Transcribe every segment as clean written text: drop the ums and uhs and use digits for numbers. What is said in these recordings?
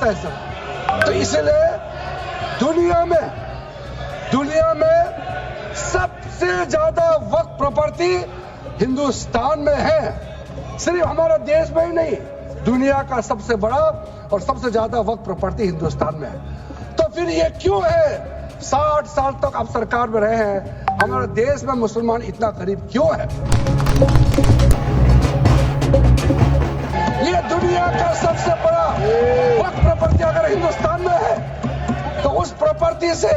होता है सर। तो इसलिए दुनिया में सबसे ज्यादा वक्फ प्रॉपर्टी हिंदुस्तान में है। सिर्फ हमारा देश में ही नहीं, दुनिया का सबसे बड़ा और सबसे ज्यादा वक्फ प्रॉपर्टी हिंदुस्तान में है। तो फिर ये क्यों है 60 साल तक आप सरकार में रहे हैं, हमारे देश में मुसलमान इतना गरीब क्यों है? ये दुनिया का सबसे बड़ा वक्फ प्रॉपर्टी अगर हिंदुस्तान में है, तो उस प्रॉपर्टी से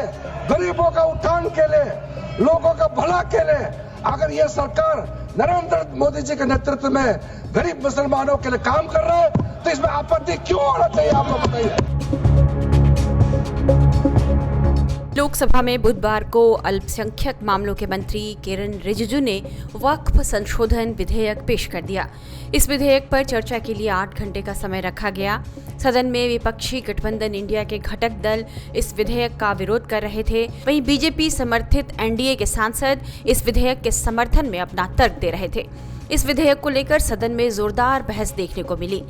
गरीबों का उत्थान के लिए, लोगों का भला के लिए अगर ये सरकार नरेंद्र मोदी जी के नेतृत्व में गरीब मुसलमानों के लिए काम कर रहा है, तो इसमें आपत्ति क्यों होना चाहिए, आप लोग बताइए। लोकसभा में बुधवार को अल्पसंख्यक मामलों के मंत्री किरेन रिजिजू ने वक्फ संशोधन विधेयक पेश कर दिया। इस विधेयक पर चर्चा के लिए 8 घंटे का समय रखा गया। सदन में विपक्षी गठबंधन इंडिया के घटक दल इस विधेयक का विरोध कर रहे थे। वहीं बीजेपी समर्थित एनडीए के सांसद इस विधेयक के समर्थन में अपना तर्क दे रहे थे। इस विधेयक को लेकर सदन में जोरदार बहस देखने को मिली।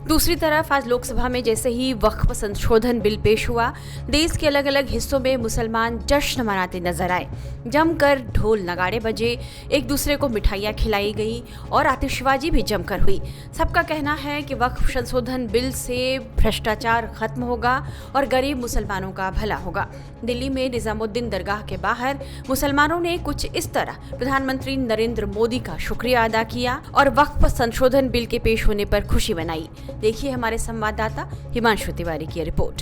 दूसरी तरफ आज लोकसभा में जैसे ही वक्फ संशोधन बिल पेश हुआ, देश के अलग अलग हिस्सों में मुसलमान जश्न मनाते नजर आए। जमकर ढोल नगाड़े बजे, एक दूसरे को मिठाइयाँ खिलाई गई और आतिशबाजी भी जमकर हुई। सबका कहना है कि वक्फ संशोधन बिल से भ्रष्टाचार खत्म होगा और गरीब मुसलमानों का भला होगा। दिल्ली में निजामुद्दीन दरगाह के बाहर मुसलमानों ने कुछ इस तरह प्रधानमंत्री नरेंद्र मोदी का शुक्रिया अदा किया और वक्फ संशोधन बिल के पेश होने पर खुशी मनाई। देखिए हमारे संवाददाता हिमांशु तिवारी की रिपोर्ट।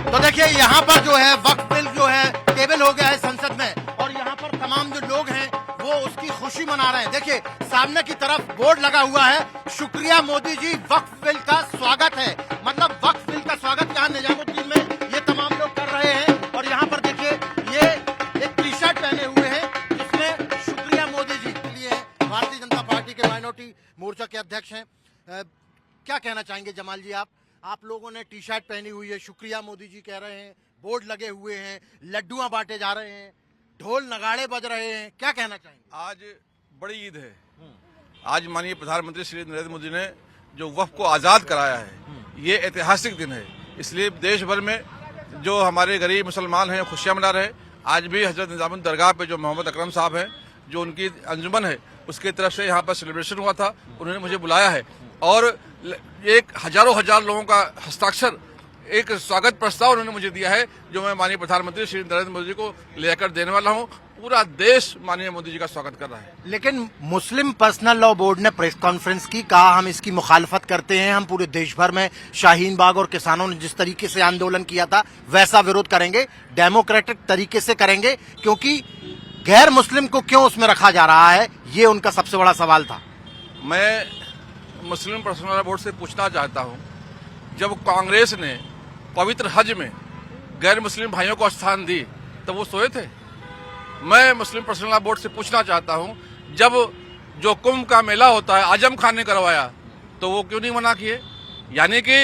तो देखिए यहाँ पर जो है वक्फ बिल जो है टेबल हो गया है संसद में, और यहाँ पर तमाम जो लोग हैं वो उसकी खुशी मना रहे हैं। देखिए सामने की तरफ बोर्ड लगा हुआ है, शुक्रिया मोदी जी, वक्फ बिल का स्वागत है। मतलब वक्फ बिल का स्वागत यहाँ निजामुद्दीन में ये तमाम लोग कर रहे हैं। और यहाँ पर देखिए ये एक टी शर्ट पहने हुए हैं जिसमें शुक्रिया मोदी जी के लिए भारतीय जनता पार्टी के माइनॉरिटी मोर्चा के अध्यक्ष हैं। क्या कहना चाहेंगे जमाल जी आप लोगों ने टी शर्ट पहनी हुई है, शुक्रिया मोदी जी कह रहे हैं, बोर्ड लगे हुए हैं, लड्डुआं बांटे जा रहे हैं, ढोल नगाड़े बज रहे हैं, क्या कहना चाहेंगे? आज बड़ी ईद है। आज माननीय प्रधानमंत्री श्री नरेंद्र मोदी ने जो वक्फ को आज़ाद कराया है, ये ऐतिहासिक दिन है। इसलिए देश भर में जो हमारे गरीब मुसलमान हैं खुशियाँ मना रहे हैं। आज भी हजरत निजामुद्दीन दरगाह पे जो मोहम्मद अकरम साहब हैं, जो उनकी अंजुमन है, उसकी तरफ से यहाँ पर सेलिब्रेशन हुआ था। उन्होंने मुझे बुलाया है और एक हजार लोगों का हस्ताक्षर एक स्वागत प्रस्ताव उन्होंने मुझे दिया है, जो मैं माननीय प्रधानमंत्री श्री नरेंद्र मोदी जी को लेकर देने वाला हूं। पूरा देश माननीय मोदी जी का स्वागत कर रहा है। लेकिन मुस्लिम पर्सनल लॉ बोर्ड ने प्रेस कॉन्फ्रेंस की, कहा हम इसकी मुखालफत करते हैं, हम पूरे देश भर में शाहीन बाग और किसानों ने जिस तरीके से आंदोलन किया था वैसा विरोध करेंगे, डेमोक्रेटिक तरीके से करेंगे, क्योंकि गैर मुस्लिम को क्यों उसमें रखा जा रहा है, ये उनका सबसे बड़ा सवाल था। मैं मुस्लिम पर्सनल लॉ बोर्ड से पूछना चाहता हूं, जब कांग्रेस ने पवित्र हज में गैर मुस्लिम भाइयों को स्थान दी तो वो सोए थे? मैं मुस्लिम पर्सनल लॉ बोर्ड से पूछना चाहता हूं, जब जो कुंभ का मेला होता है आजम खान ने करवाया तो वो क्यों नहीं मना किए? यानी कि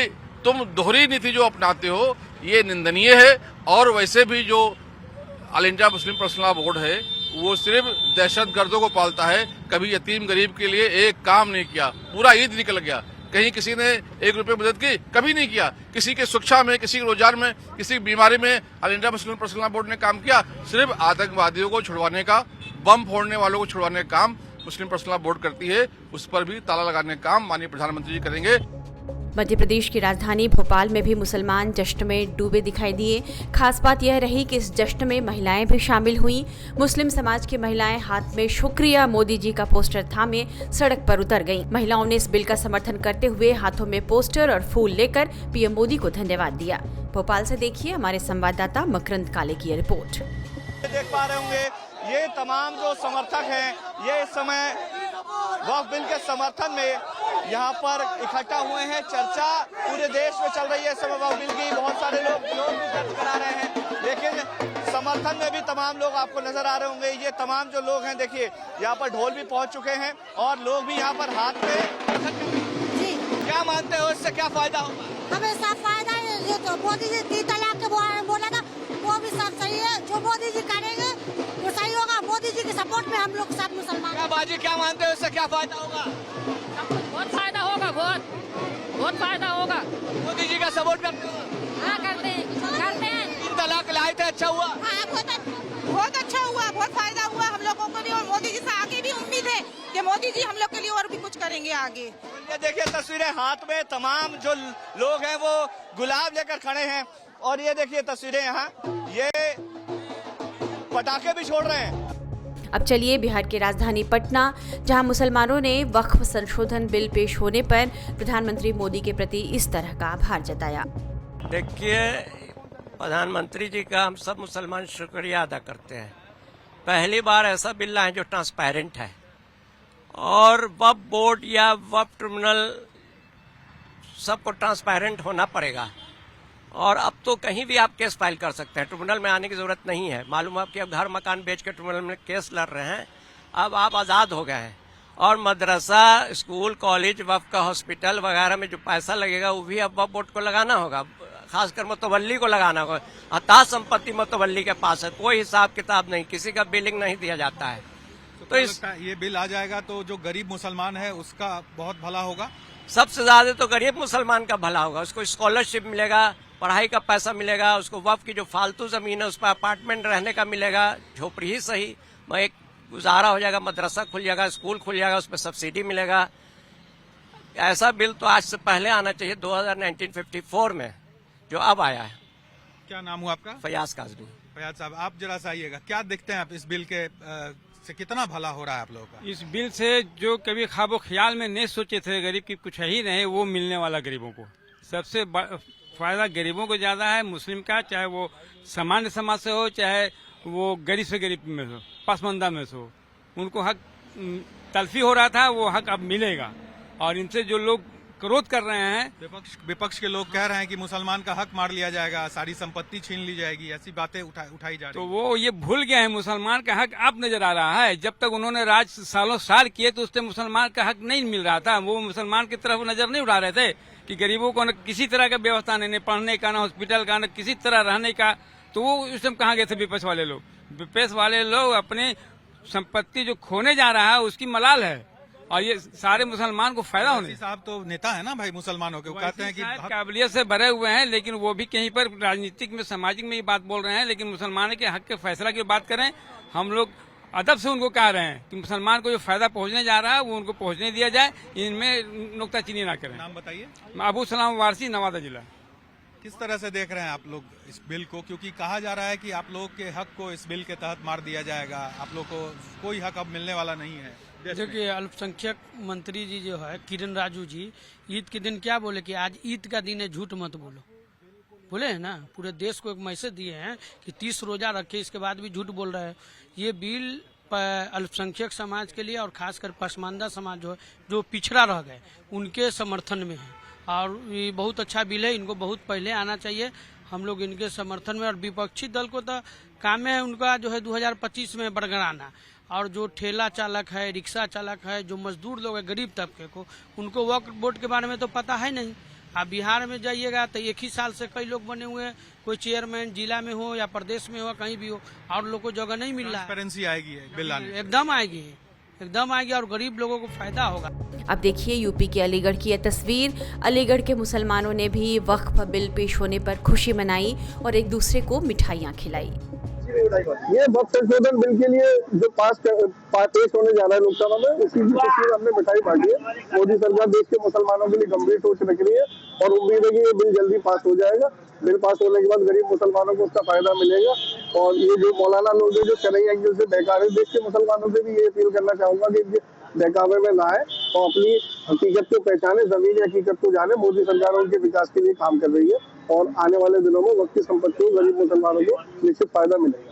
तुम दोहरी नीति जो अपनाते हो ये निंदनीय है। और वैसे भी जो all India Muslim personal law board है वो सिर्फ दहशतगर्दों को पालता है, कभी यतीम गरीब के लिए एक काम नहीं किया। पूरा ईद निकल गया, कहीं किसी ने 1 रुपये मदद की कभी नहीं किया। किसी के शिक्षा में, किसी के रोजगार में, किसी की बीमारी में all India Muslim personal law board ने काम किया। सिर्फ आतंकवादियों को छुड़वाने का, बम फोड़ने वालों को छुड़वाने का काम मुस्लिम पर्सनल लॉ बोर्ड करती है। उस पर भी ताला लगाने का काम माननीय प्रधानमंत्री जी करेंगे। मध्य प्रदेश की राजधानी भोपाल में भी मुसलमान जश्न में डूबे दिखाई दिए। खास बात यह रही कि इस जश्न में महिलाएं भी शामिल हुईं। मुस्लिम समाज की महिलाएं हाथ में शुक्रिया मोदी जी का पोस्टर थामे सड़क पर उतर गईं। महिलाओं ने इस बिल का समर्थन करते हुए हाथों में पोस्टर और फूल लेकर पीएम मोदी को धन्यवाद दिया। भोपाल से देखिए हमारे संवाददाता मकरंद काले की रिपोर्ट। देख पा रहे होंगे ये तमाम जो समर्थक हैं, ये इस समय वक्फ बिल के समर्थन में यहाँ पर इकट्ठा हुए हैं। चर्चा पूरे देश में चल रही है इस समय वक्फ बिल की। बहुत सारे लोग विरोध भी व्यक्त करा रहे हैं, लेकिन समर्थन में भी तमाम लोग आपको नजर आ रहे होंगे। ये तमाम जो लोग हैं, देखिए यहाँ पर ढोल भी पहुंच चुके हैं और लोग भी यहाँ पर हाथ में। जी क्या मानते हो, इससे क्या फायदा होगा? हमें सब फायदा है। ये तो मोदी जी 3 तलाक के बोला था, वो भी सब सही है। जो मोदी जी करेंगे वो सही होगा। मोदी जी के सपोर्ट में हम लोग सब मुसलमान। क्या बाजी, क्या मानते हो, इससे क्या फायदा होगा? बहुत फायदा होगा, बहुत बहुत फायदा होगा। मोदी जी का सपोर्ट करते हो? हाँ करते हैं 3 तलाक लाए थे, अच्छा हुआ? हाँ, बहुत अच्छा हुआ, बहुत फायदा हुआ हम लोगों को भी, और मोदी जी से आगे भी उम्मीद है कि मोदी जी हम लोग के लिए और भी कुछ करेंगे आगे। ये देखिए तस्वीरें, हाथ में तमाम जो लोग हैं वो गुलाब लेकर खड़े हैं, और ये देखिए तस्वीरें यहाँ ये पटाखे भी छोड़ रहे हैं। अब चलिए बिहार की राजधानी पटना, जहां मुसलमानों ने वक्फ संशोधन बिल पेश होने पर प्रधानमंत्री मोदी के प्रति इस तरह का आभार जताया। देखिए, प्रधानमंत्री जी का हम सब मुसलमान शुक्रिया अदा करते हैं। पहली बार ऐसा बिल लाए जो ट्रांसपेरेंट है, और वक्फ बोर्ड या वक्फ ट्रिब्यूनल सबको ट्रांसपेरेंट होना पड़ेगा, और अब तो कहीं भी आप केस फाइल कर सकते हैं, ट्रिब्यूनल में आने की जरूरत नहीं है। मालूम है कि अब घर मकान बेच के ट्रिब्यूनल में केस लड़ रहे हैं, अब आप आज़ाद हो गए हैं। और मदरसा, स्कूल, कॉलेज, वक्फ का हॉस्पिटल वगैरह में जो पैसा लगेगा वो भी अब वक्फ बोर्ड को लगाना होगा, खासकर मुतवल्ली को लगाना होगा। अता संपत्ति मुतवल्ली के पास है, कोई हिसाब किताब नहीं, किसी का बिलिंग नहीं दिया जाता है। तो इस ये बिल आ जाएगा तो जो गरीब मुसलमान है उसका बहुत भला होगा। सबसे ज्यादा तो गरीब मुसलमान का भला होगा, उसको स्कॉलरशिप मिलेगा, पढ़ाई का पैसा मिलेगा, उसको वक्फ की जो फालतू जमीन है उस पर अपार्टमेंट रहने का मिलेगा, झोपड़ी ही सही, एक गुजारा हो जाएगा, मदरसा खुल जाएगा, स्कूल खुल जाएगा, उस पर सब्सिडी मिलेगा। ऐसा बिल तो आज से पहले आना चाहिए, 1954 में, जो अब आया है। क्या नाम हुआ आपका? फयाज काजमी। फयाज साहब, आप जरा सा आइएगा, क्या देखते हैं आप इस बिल के से कितना भला हो रहा है आप लोगों का? इस बिल से जो कभी ख्वाबो ख्याल में नहीं सोचे थे गरीब की कुछ ही नहीं, वो मिलने वाला गरीबों को। सबसे फायदा गरीबों को ज्यादा है, मुस्लिम का, चाहे वो सामान्य समाज से हो, चाहे वो गरीब से गरीब में हो, पसमंदा में से हो, उनको हक तलफी हो रहा था, वो हक अब मिलेगा। और इनसे जो लोग क्रोध कर रहे हैं, विपक्ष के लोग कह रहे हैं कि मुसलमान का हक मार लिया जाएगा, सारी संपत्ति छीन ली जाएगी, ऐसी बातें उठाई जा रही। तो वो ये भूल गए हैं, मुसलमान का हक अब नजर आ रहा है। जब तक उन्होंने राज सालों साल किए तो उससे मुसलमान का हक नहीं मिल रहा था, वो मुसलमान की तरफ नजर नहीं उड़ा रहे थे कि गरीबों को न किसी तरह का व्यवस्था नहीं, पढ़ने का, न हॉस्पिटल का, न किसी तरह रहने का। तो वो उस टाइम कहाँ गए थे विपक्ष वाले लोग? विपक्ष वाले लोग अपनी संपत्ति जो खोने जा रहा है उसकी मलाल है, और ये सारे मुसलमान को फायदा होने। साहब तो नेता है ना भाई मुसलमानों के, वो कहते हैं कि काबिलियत से भरे हुए हैं, लेकिन वो भी कहीं पर राजनीतिक में, सामाजिक में ये बात बोल रहे हैं। लेकिन मुसलमान के हक के फैसला की बात करें, हम लोग अदब से उनको कह रहे हैं कि मुसलमान को जो फायदा पहुंचने जा रहा है वो उनको पहुंचने दिया जाए, इनमें नुक्ताचीनी ना करें। नाम बताइए। अबू सलाम वारसी, नवादा जिला। किस तरह से देख रहे हैं आप लोग इस बिल को, क्योंकि कहा जा रहा है कि आप लोग के हक को इस बिल के तहत मार दिया जाएगा, आप लोग को कोई हक अब मिलने वाला नहीं है। देखिए, अल्पसंख्यक मंत्री जी जो है किरण राजू जी, ईद के दिन क्या बोले कि आज ईद का दिन है, झूठ मत बोलो, बोले है ना। पूरे देश को एक मैसेज दिए हैं कि 30 रोजा रखे, इसके बाद भी झूठ बोल रहे हैं। ये बिल अल्पसंख्यक समाज के लिए और खासकर पसमानदा समाज जो पिछड़ा रह गए उनके समर्थन में है, और ये बहुत अच्छा बिल है, इनको बहुत पहले आना चाहिए। हम लोग इनके समर्थन में, और विपक्षी दल को तो काम है उनका जो है 2025 में बरगराना, और जो ठेला चालक है, रिक्शा चालक है, जो मजदूर लोग है गरीब तबके को, उनको वक्फ बोर्ड के बारे में तो पता है नहीं। आप बिहार में जाइएगा तो एक ही साल से कई लोग बने हुए हैं, कोई चेयरमैन जिला में हो या प्रदेश में हो, कहीं भी हो, और लोग को जगह नहीं मिल रहा है। ट्रांसपेरेंसी आएगी बिल आने, एकदम आएगी, एकदम आएगी, और गरीब लोगों को फायदा होगा। अब देखिए यूपी के अलीगढ़ की यह तस्वीर। अलीगढ़ के मुसलमानों ने भी वक्फ बिल पेश होने पर खुशी मनाई और एक दूसरे को मिठाइयाँ खिलाई। ये वक्फ संशोधन बिल के लिए जो पेश होने जा रहा है लोकसभा में, उसी की खुशी में हमने मिठाई बांटी है। मोदी सरकार देश के मुसलमानों के लिए गंभीर सोच रख रही है, और उम्मीद है कि ये बिल जल्दी पास हो जाएगा। बिल पास होने के बाद गरीब मुसलमानों को उसका फायदा मिलेगा। और ये जो मौलाना लोग जो शरई एंगल से बहका रहे, देश के मुसलमानों से भी ये अपील करना चाहूंगा कि इनके बहकावे में ना आए और अपनी हकीकत को पहचाने, जमीनी हकीकत को जाने। मोदी सरकार उनके विकास के लिए काम कर रही है, और आने वाले दिनों में वक्त की संपत्ति गरीब मुसलमानों को निश्चित फायदा मिलेगा।